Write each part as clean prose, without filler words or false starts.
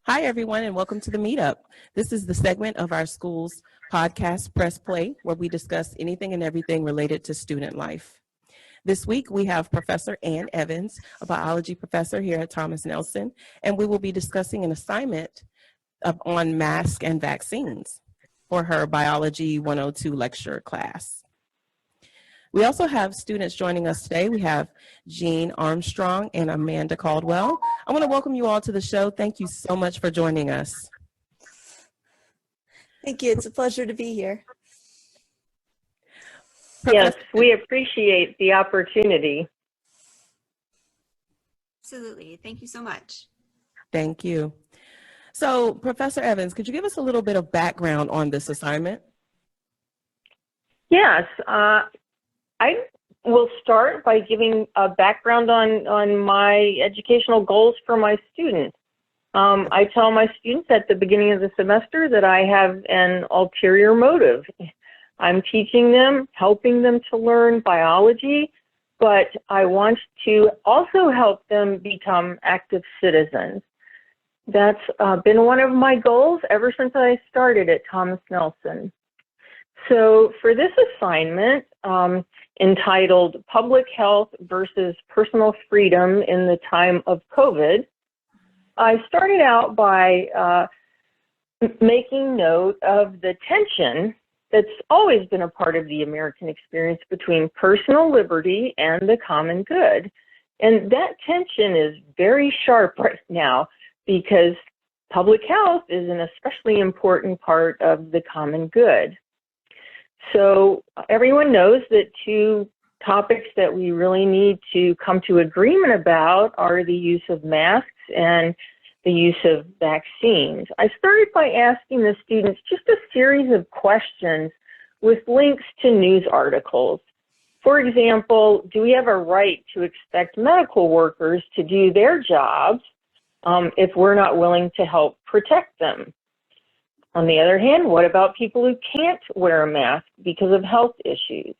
Hi, everyone, and welcome to the Meetup. This is the segment of our school's podcast, Press Play, where we discuss anything and everything related to student life. This week, we have Professor Ann Evans, a biology professor here at Thomas Nelson, and we will be discussing an assignment on masks and vaccines for her Biology 102 lecture class. We also have students joining us today. We have Jean Armstrong and Amanda Caldwell. I want to welcome you all to the show. Thank you so much for joining us. Thank you. It's a pleasure to be here. Yes, we appreciate the opportunity. Absolutely. Thank you so much. Thank you. So, Professor Evans, could you give us a little bit of background on this assignment? Yes, I will start by giving a background on my educational goals for my students. I tell my students at the beginning of the semester that I have an ulterior motive. I'm teaching them, helping them to learn biology, but I want to also help them become active citizens. That's been one of my goals ever since I started at Thomas Nelson. So for this assignment, entitled Public Health versus Personal Freedom in the Time of COVID, I started out by making note of the tension that's always been a part of the American experience between personal liberty and the common good. And that tension is very sharp right now because public health is an especially important part of the common good. So everyone knows that two topics that we really need to come to agreement about are the use of masks and the use of vaccines. I started by asking the students just a series of questions with links to news articles. For example, do we have a right to expect medical workers to do their jobs if we're not willing to help protect them? On the other hand, what about people who can't wear a mask because of health issues?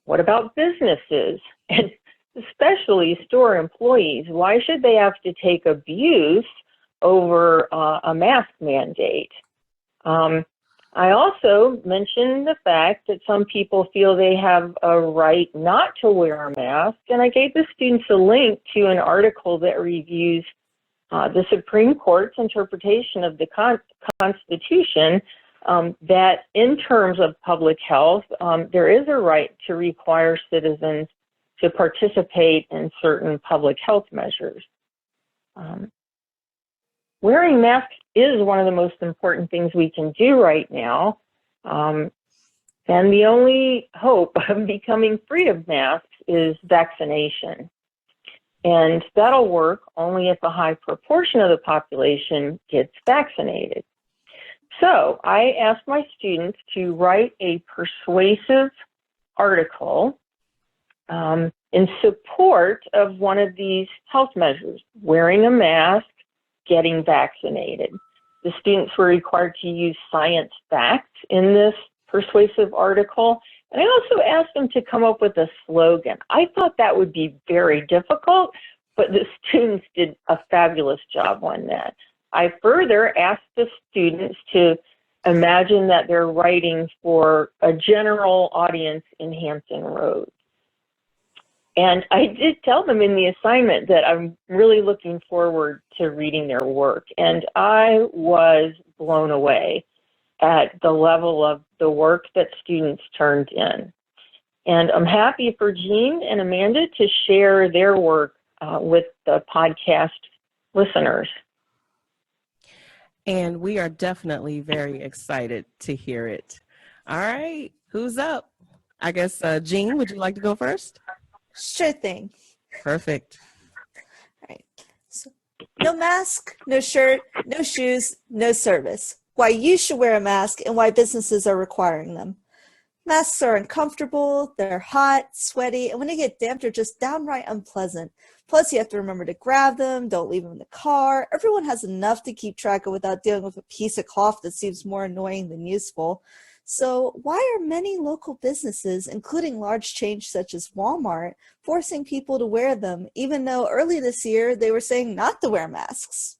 What about businesses, and especially store employees? Why should they have to take abuse over a mask mandate? I also mentioned the fact that some people feel they have a right not to wear a mask, and I gave the students a link to an article that reviews the Supreme Court's interpretation of the Constitution that in terms of public health, there is a right to require citizens to participate in certain public health measures. Wearing masks is one of the most important things we can do right now. And the only hope of becoming free of masks is vaccination. And that'll work only if a high proportion of the population gets vaccinated. So I asked my students to write a persuasive article in support of one of these health measures, wearing a mask, getting vaccinated. The students were required to use science facts in this persuasive article. And I also asked them to come up with a slogan. I thought that would be very difficult, but the students did a fabulous job on that. I further asked the students to imagine that they're writing for a general audience in Hampton Roads. And I did tell them in the assignment that I'm really looking forward to reading their work. And I was blown away at the level of the work that students turned in. And I'm happy for Jean and Amanda to share their work with the podcast listeners. And we are definitely very excited to hear it. All right, who's up? I guess, Jean, would you like to go first? Sure thing. Perfect. All right. So, no mask, no shirt, no shoes, no service. Why you should wear a mask and why businesses are requiring them. Masks are uncomfortable, they're hot, sweaty, and when they get damp, they're just downright unpleasant. Plus, you have to remember to grab them, don't leave them in the car. Everyone has enough to keep track of without dealing with a piece of cloth that seems more annoying than useful. So why are many local businesses, including large chains such as Walmart, forcing people to wear them, even though early this year they were saying not to wear masks?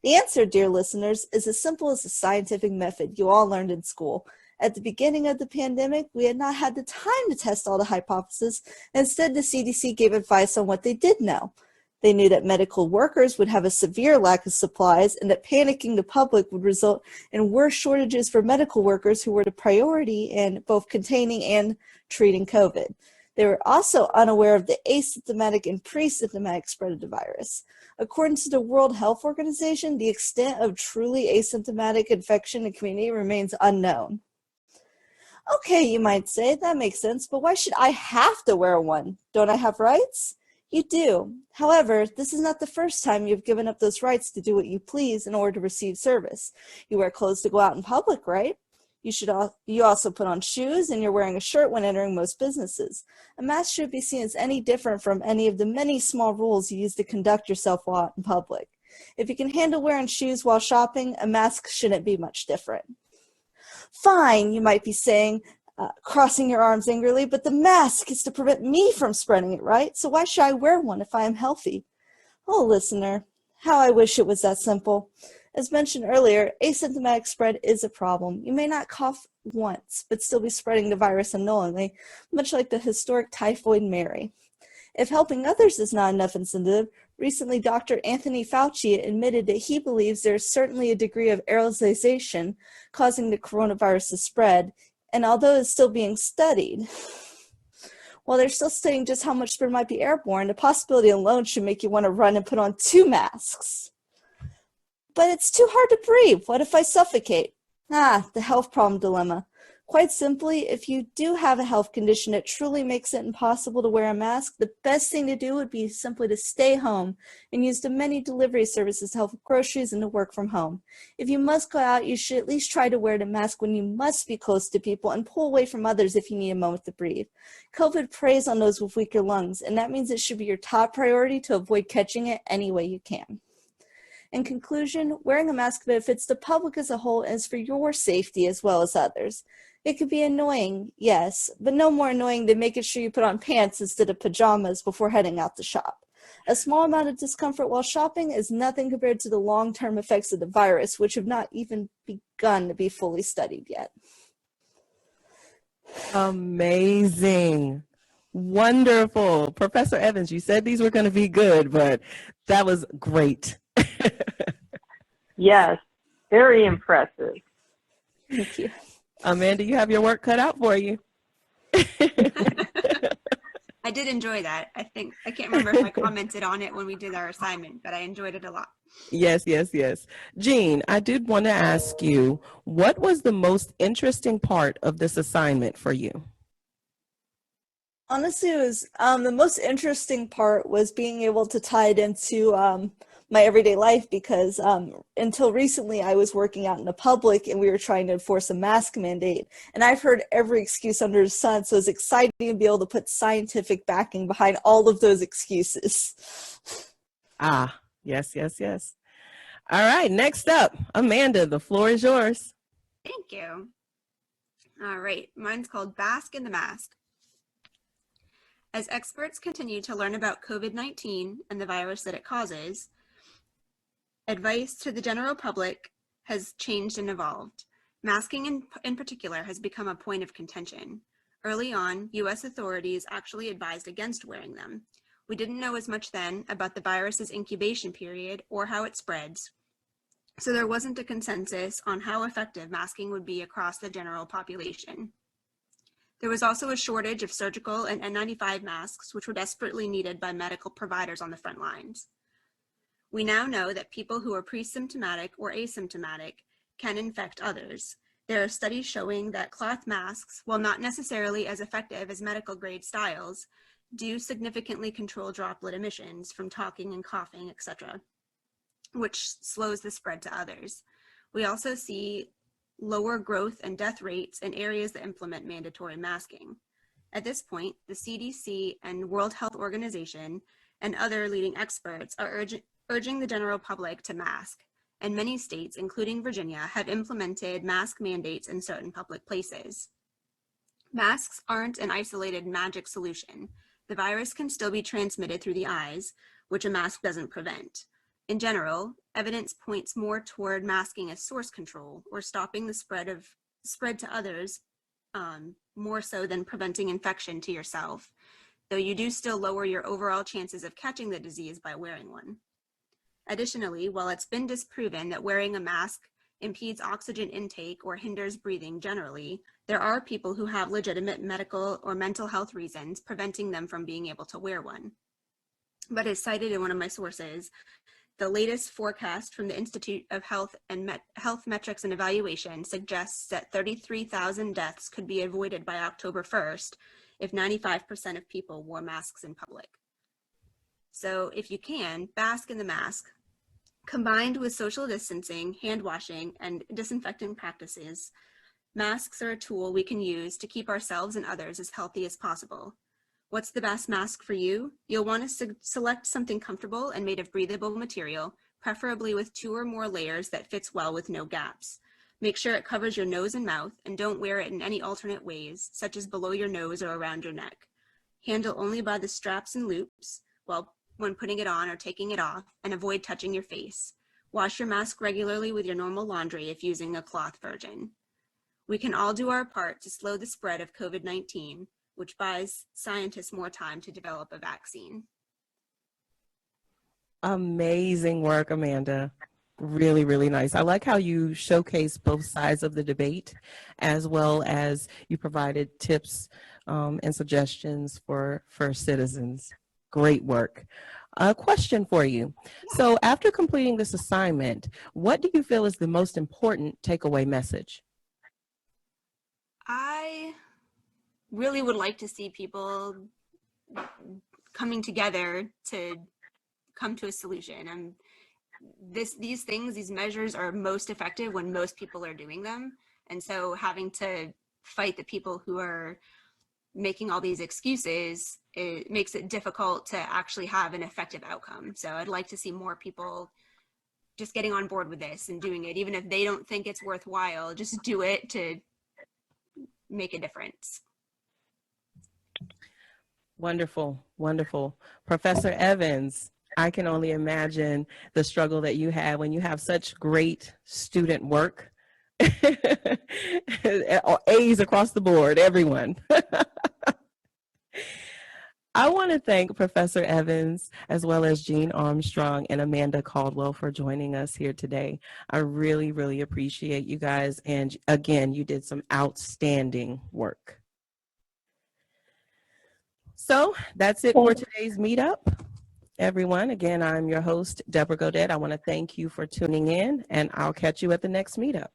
The answer, dear listeners, is as simple as the scientific method you all learned in school. At the beginning of the pandemic, we had not had the time to test all the hypotheses. Instead, the CDC gave advice on what they did know. They knew that medical workers would have a severe lack of supplies and that panicking the public would result in worse shortages for medical workers who were the priority in both containing and treating COVID. They were also unaware of the asymptomatic and pre-symptomatic spread of the virus. According to the World Health Organization, the extent of truly asymptomatic infection in the community remains unknown. Okay, you might say, that makes sense, but why should I have to wear one? Don't I have rights? You do. However, this is not the first time you've given up those rights to do what you please in order to receive service. You wear clothes to go out in public, right? You also put on shoes, and you're wearing a shirt when entering most businesses. A mask should be seen as any different from any of the many small rules you use to conduct yourself while out in public. If you can handle wearing shoes while shopping, a mask shouldn't be much different. Fine, you might be saying, crossing your arms angrily, but the mask is to prevent me from spreading it, right? So why should I wear one if I am healthy? Oh, listener, how I wish it was that simple. As mentioned earlier, asymptomatic spread is a problem. You may not cough once, but still be spreading the virus unknowingly, much like the historic typhoid Mary. If helping others is not enough incentive, recently Dr. Anthony Fauci admitted that he believes there is certainly a degree of aerosolization causing the coronavirus to spread, and although it's still being studied, while they're still studying just how much spread might be airborne, the possibility alone should make you want to run and put on 2 masks. But it's too hard to breathe. What if I suffocate? The health problem dilemma. Quite simply, if you do have a health condition that truly makes it impossible to wear a mask, the best thing to do would be simply to stay home and use the many delivery services to help with groceries and to work from home. If you must go out, you should at least try to wear the mask when you must be close to people and pull away from others if you need a moment to breathe. COVID preys on those with weaker lungs, and that means it should be your top priority to avoid catching it any way you can. In conclusion, wearing a mask benefits the public as a whole and is for your safety as well as others. It could be annoying, yes, but no more annoying than making sure you put on pants instead of pajamas before heading out to shop. A small amount of discomfort while shopping is nothing compared to the long-term effects of the virus, which have not even begun to be fully studied yet. Amazing. Wonderful. Professor Evans, you said these were going to be good, but that was great. Yes, very impressive. Thank you. Amanda, you have your work cut out for you. I did enjoy that. I can't remember if I commented on it when we did our assignment, but I enjoyed it a lot. Yes. Jean, I did want to ask you, what was the most interesting part of this assignment for you? Honestly, it was the most interesting part was being able to tie it into my everyday life because until recently I was working out in the public and we were trying to enforce a mask mandate, and I've heard every excuse under the sun, so it's exciting to be able to put scientific backing behind all of those excuses. Yes. All right, next up, Amanda, the floor is yours. Thank you. All right, mine's called Bask in the Mask. As experts continue to learn about COVID-19 and the virus that it causes, advice to the general public has changed and evolved. Masking in particular has become a point of contention. Early on, U.S. authorities actually advised against wearing them. We didn't know as much then about the virus's incubation period or how it spreads, so there wasn't a consensus on how effective masking would be across the general population. There was also a shortage of surgical and N95 masks, which were desperately needed by medical providers on the front lines. We now know that people who are pre-symptomatic or asymptomatic can infect others. There are studies showing that cloth masks, while not necessarily as effective as medical grade styles, do significantly control droplet emissions from talking and coughing, etc., which slows the spread to others. We also see lower growth and death rates in areas that implement mandatory masking. At this point, the CDC and World Health Organization and other leading experts are urging the general public to mask, and many states, including Virginia, have implemented mask mandates in certain public places. Masks aren't an isolated magic solution. The virus can still be transmitted through the eyes, which a mask doesn't prevent. In general, evidence points more toward masking as source control or stopping the spread to others, more so than preventing infection to yourself, though you do still lower your overall chances of catching the disease by wearing one. Additionally, while it's been disproven that wearing a mask impedes oxygen intake or hinders breathing generally, there are people who have legitimate medical or mental health reasons preventing them from being able to wear one. But as cited in one of my sources, the latest forecast from the Institute of Health and Health Metrics and Evaluation suggests that 33,000 deaths could be avoided by October 1st if 95% of people wore masks in public. So if you can, bask in the mask. Combined with social distancing, hand washing, and disinfecting practices, masks are a tool we can use to keep ourselves and others as healthy as possible. What's the best mask for you? You'll want to select something comfortable and made of breathable material, preferably with 2 or more layers that fits well with no gaps. Make sure it covers your nose and mouth, and don't wear it in any alternate ways, such as below your nose or around your neck. Handle only by the straps and loops when putting it on or taking it off, and avoid touching your face. Wash your mask regularly with your normal laundry if using a cloth version. We can all do our part to slow the spread of COVID-19, which buys scientists more time to develop a vaccine. Amazing work, Amanda. Really, really nice. I like how you showcase both sides of the debate, as well as you provided tips and suggestions for citizens. Great work. A question for you. So after completing this assignment, what do you feel is the most important takeaway message? I really would like to see people coming together to come to a solution. These measures are most effective when most people are doing them. And so having to fight the people who are making all these excuses, it makes it difficult to actually have an effective outcome. So I'd like to see more people just getting on board with this and doing it, even if they don't think it's worthwhile, just do it to make a difference. Wonderful, wonderful. Professor Evans, I can only imagine the struggle that you have when you have such great student work. A's across the board, everyone. I want to thank Professor Evans, as well as Jean Armstrong and Amanda Caldwell for joining us here today. I really, really appreciate you guys. And again, you did some outstanding work. So that's it for today's meetup. Everyone, again, I'm your host, Debra Godet. I want to thank you for tuning in, and I'll catch you at the next meetup.